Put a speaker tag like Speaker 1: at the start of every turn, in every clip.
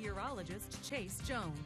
Speaker 1: meteorologist Chase Jones.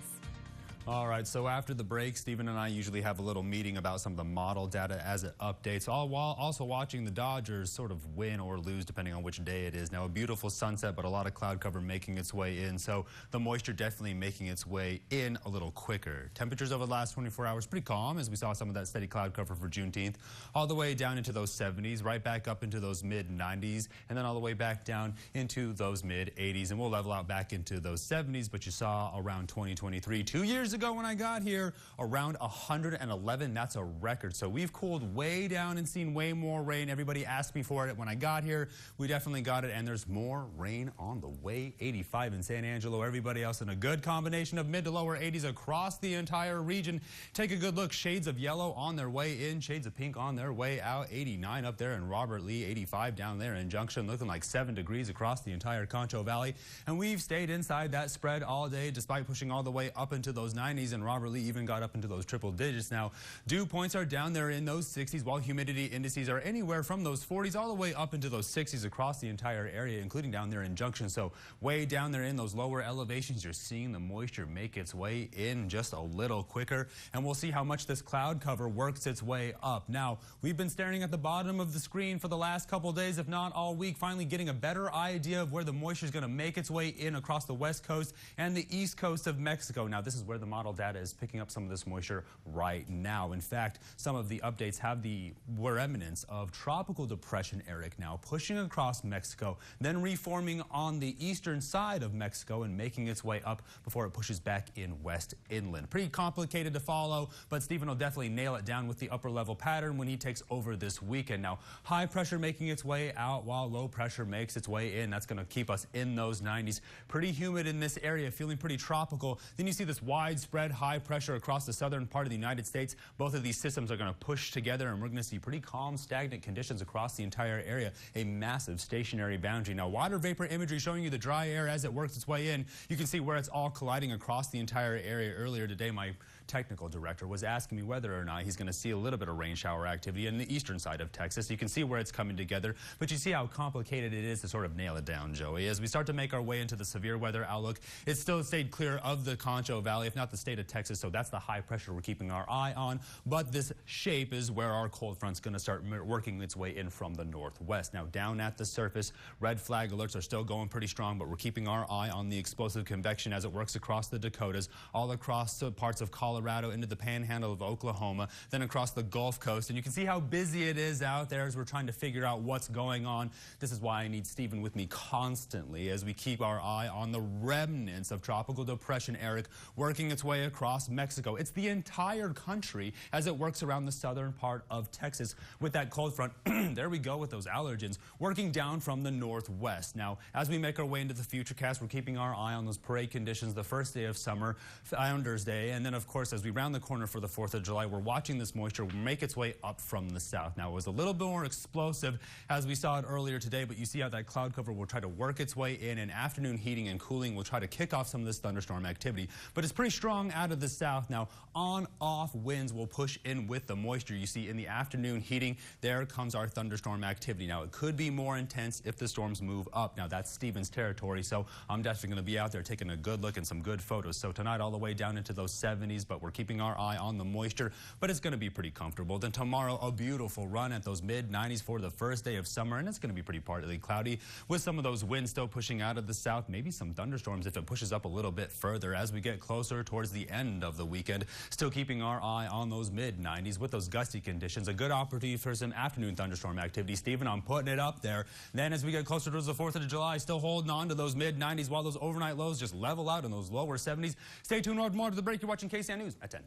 Speaker 2: All right, so after the break, Stephen and I usually have a little meeting about some of the model data as it updates, all while also watching the Dodgers sort of win or lose depending on which day it is. Now, a beautiful sunset, but a lot of cloud cover making its way in, so the moisture definitely making its way in a little quicker. Temperatures over the last 24 hours pretty calm as we saw some of that steady cloud cover for Juneteenth, all the way down into those 70s, right back up into those mid-90s, and then all the way back down into those mid-80s, and we'll level out back into those 70s, but you saw around 2023, 2 years ago when I got here, around 111. That's a record. So we've cooled way down and seen way more rain. Everybody asked me for it when I got here. We definitely got it, and there's more rain on the way. 85 in San Angelo. Everybody else in a good combination of mid to lower 80s across the entire region. Take a good look. Shades of yellow on their way in, shades of pink on their way out. 89 up there in Robert Lee, 85 down there in Junction, looking like 7 degrees across the entire Concho Valley. And we've stayed inside that spread all day despite pushing all the way up into those 90s, and Robert Lee even got up into those triple digits. Now, dew points are down there in those 60s, while humidity indices are anywhere from those 40s all the way up into those 60s across the entire area, including down there in Junction. So way down there in those lower elevations, you're seeing the moisture make its way in just a little quicker, and we'll see how much this cloud cover works its way up. Now, we've been staring at the bottom of the screen for the last couple days, if not all week, finally getting a better idea of where the moisture is going to make its way in across the west coast and the east coast of Mexico. Now, this is where the model data is picking up some of this moisture right now. In fact, some of the updates have the remnants of Tropical Depression Erick now pushing across Mexico, then reforming on the eastern side of Mexico and making its way up before it pushes back in west inland. Pretty complicated to follow, but Stephen will definitely nail it down with the upper level pattern when he takes over this weekend. Now, high pressure making its way out while low pressure makes its way in. That's going to keep us in those 90s. Pretty humid in this area, feeling pretty tropical. Then you see this widespread high pressure across the southern part of the United States. Both of these systems are going to push together, and we're going to see pretty calm, stagnant conditions across the entire area. A massive stationary boundary. Now, water vapor imagery showing you the dry air as it works its way in. You can see where it's all colliding across the entire area. Earlier today, my technical director was asking me whether or not he's going to see a little bit of rain shower activity in the eastern side of Texas. You can see where it's coming together, but you see how complicated it is to sort of nail it down, Joey. As we start to make our way into the severe weather outlook, it still stayed clear of the Concho Valley, if not the state of Texas, so that's the high pressure we're keeping our eye on. But this shape is where our cold front's going to start working its way in from the northwest. Now, down at the surface, red flag alerts are still going pretty strong, but we're keeping our eye on the explosive convection as it works across the Dakotas, all across parts of Colorado, into the panhandle of Oklahoma, then across the Gulf Coast. And you can see how busy it is out there as we're trying to figure out what's going on. This is why I need Stephen with me constantly as we keep our eye on the remnants of Tropical Depression Erick working its way across Mexico. It's the entire country as it works around the southern part of Texas with that cold front. There we go with those allergens working down from the northwest. Now, as we make our way into the futurecast, we're keeping our eye on those parade conditions the first day of summer, Founders Day, and then, of course, as we round the corner for the 4th of July, we're watching this moisture make its way up from the south. Now, it was a little bit more explosive as we saw it earlier today, but you see how that cloud cover will try to work its way in, and afternoon heating and cooling will try to kick off some of this thunderstorm activity. But it's pretty strong out of the south. Now, on-off winds will push in with the moisture. You see in the afternoon heating, there comes our thunderstorm activity. Now, it could be more intense if the storms move up. Now, that's Stephen's territory, so I'm definitely going to be out there taking a good look and some good photos. So tonight, all the way down into those 70s, but we're keeping our eye on the moisture, but it's going to be pretty comfortable. Then tomorrow, a beautiful run at those mid-90s for the first day of summer, and it's going to be pretty partly cloudy with some of those winds still pushing out of the south, maybe some thunderstorms if it pushes up a little bit further as we get closer towards the end of the weekend. Still keeping our eye on those mid-90s with those gusty conditions. A good opportunity for some afternoon thunderstorm activity. Stephen, I'm putting it up there. Then as we get closer towards the 4th of July, still holding on to those mid-90s while those overnight lows just level out in those lower 70s. Stay tuned more to the break. You're watching KSAN News at 10.